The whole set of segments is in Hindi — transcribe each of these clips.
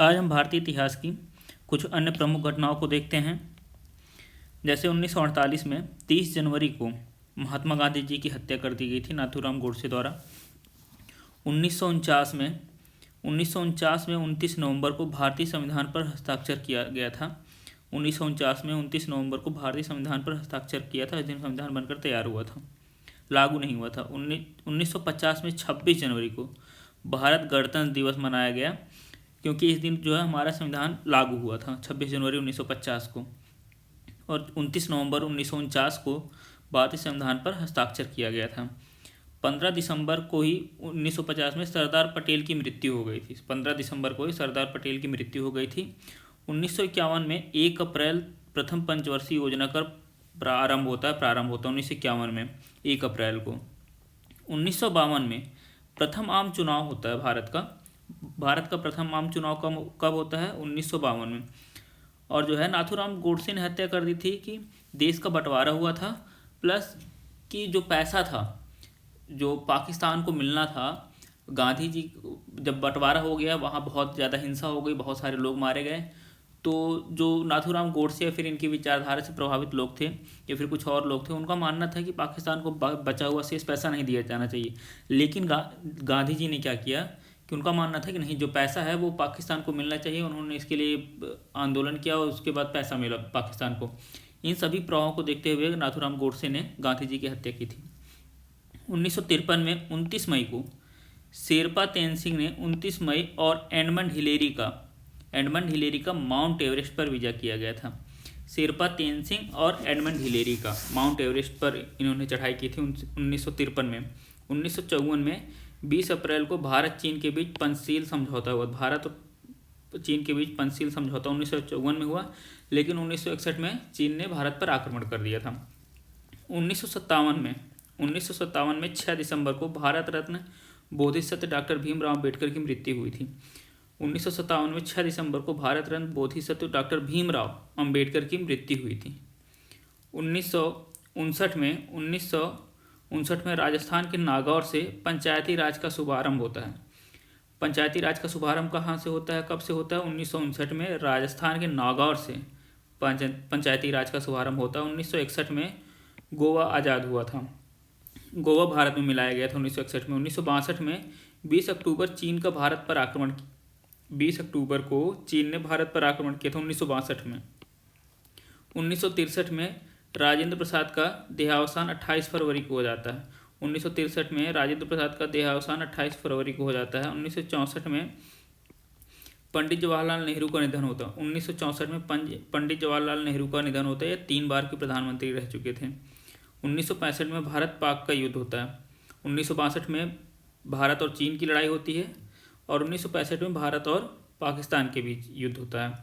आज हम भारतीय इतिहास की कुछ अन्य प्रमुख घटनाओं को देखते हैं। जैसे 1948 में 30 जनवरी को महात्मा गांधी जी की हत्या कर दी गई थी नाथूराम गोडसे द्वारा। 1949 में 29 नवंबर को भारतीय संविधान पर हस्ताक्षर किया गया था। 1949 में 29 नवंबर को भारतीय संविधान पर हस्ताक्षर किया था। इस दिन संविधान बनकर तैयार हुआ था, लागू नहीं हुआ था। 1950 में 26 जनवरी को भारत गणतंत्र दिवस मनाया गया, क्योंकि इस दिन जो है हमारा संविधान लागू हुआ था 26 जनवरी 1950 को। और 29 नवंबर 1949 को भारतीय संविधान पर हस्ताक्षर किया गया था। 15 दिसंबर को ही 1950 में सरदार पटेल की मृत्यु हो गई थी। 15 दिसंबर को ही सरदार पटेल की मृत्यु हो गई थी। 1951 में 1 अप्रैल प्रथम पंचवर्षीय योजना का प्रारंभ होता है 1951 में 1 अप्रैल को। 1952 में प्रथम आम चुनाव होता है भारत का प्रथम आम चुनाव कब होता है? 1952 में। और जो है नाथूराम गोडसे ने हत्या कर दी थी कि देश का बंटवारा हुआ था, प्लस कि जो पैसा था जो पाकिस्तान को मिलना था, गांधी जी जब बंटवारा हो गया वहाँ बहुत ज़्यादा हिंसा हो गई, बहुत सारे लोग मारे गए। तो जो नाथूराम गोडसे या फिर इनकी विचारधारा से प्रभावित लोग थे या फिर कुछ और लोग थे, उनका मानना था कि पाकिस्तान को बचा हुआ शेष पैसा नहीं दिया जाना चाहिए। लेकिन गांधी जी ने क्या किया कि उनका मानना था कि नहीं, जो पैसा है वो पाकिस्तान को मिलना चाहिए। उन्होंने इसके लिए आंदोलन किया और उसके बाद पैसा मिला पाकिस्तान को। इन सभी प्रभावों को देखते हुए नाथूराम गोडसे ने गांधी जी की हत्या की थी। 1953 में 29 मई को शेरपा तेनसिंह ने 29 मई और एडमंड हिलेरी का माउंट एवरेस्ट पर विजय किया गया था। शेरपा तेनसिंह और एडमंड हिलेरी का माउंट एवरेस्ट पर इन्होंने चढ़ाई की थी 1953 में। 1954 में 20 अप्रैल को भारत चीन के बीच पंचशील समझौता हुआ। भारत और चीन के बीच पंचशील समझौता 1954 में हुआ, लेकिन 1961 में चीन ने भारत पर आक्रमण कर दिया था। 1957 में 6 दिसंबर को भारत रत्न बोधिसत्व डॉक्टर भीमराव अम्बेडकर की मृत्यु हुई थी। 1957 में 6 दिसंबर को भारत रत्न बोधिसत्व डॉक्टर भीमराव अम्बेडकर की मृत्यु हुई थी। 1959 में राजस्थान के नागौर से पंचायती राज का शुभारंभ होता है। पंचायती राज का शुभारंभ कहाँ से होता है, कब से होता है? 1959 में राजस्थान के नागौर से पंचायती राज का शुभारंभ होता है। 1961 में गोवा आज़ाद हुआ था, गोवा भारत में मिलाया गया था 1961 में। 1962 में 20 अक्टूबर को चीन ने भारत पर आक्रमण किया था 1962 में। 1963 में राजेंद्र प्रसाद का देहावसान 28 फरवरी को हो जाता है। 1963 में राजेंद्र प्रसाद का देहावसान 28 फरवरी को हो जाता है। 1964 में पंडित जवाहरलाल नेहरू का निधन होता है। 1964 में पंडित जवाहरलाल नेहरू का निधन होता है। 3 बार के प्रधानमंत्री रह चुके थे। 1965 में भारत पाक का युद्ध होता है। 1962 में भारत और चीन की लड़ाई होती है और 1965 में भारत और पाकिस्तान के बीच युद्ध होता है।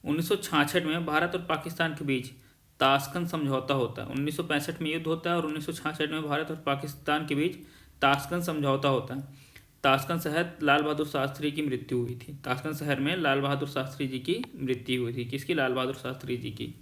1966 में भारत और पाकिस्तान के बीच ताशकंद समझौता होता है। 1965 में युद्ध होता है और 1966 में भारत और पाकिस्तान के बीच ताशकंद समझौता होता है। ताशकंद शहर लाल बहादुर शास्त्री की मृत्यु हुई थी। ताशकंद शहर में लाल बहादुर शास्त्री जी की मृत्यु हुई थी। किसकी? लाल बहादुर शास्त्री जी की।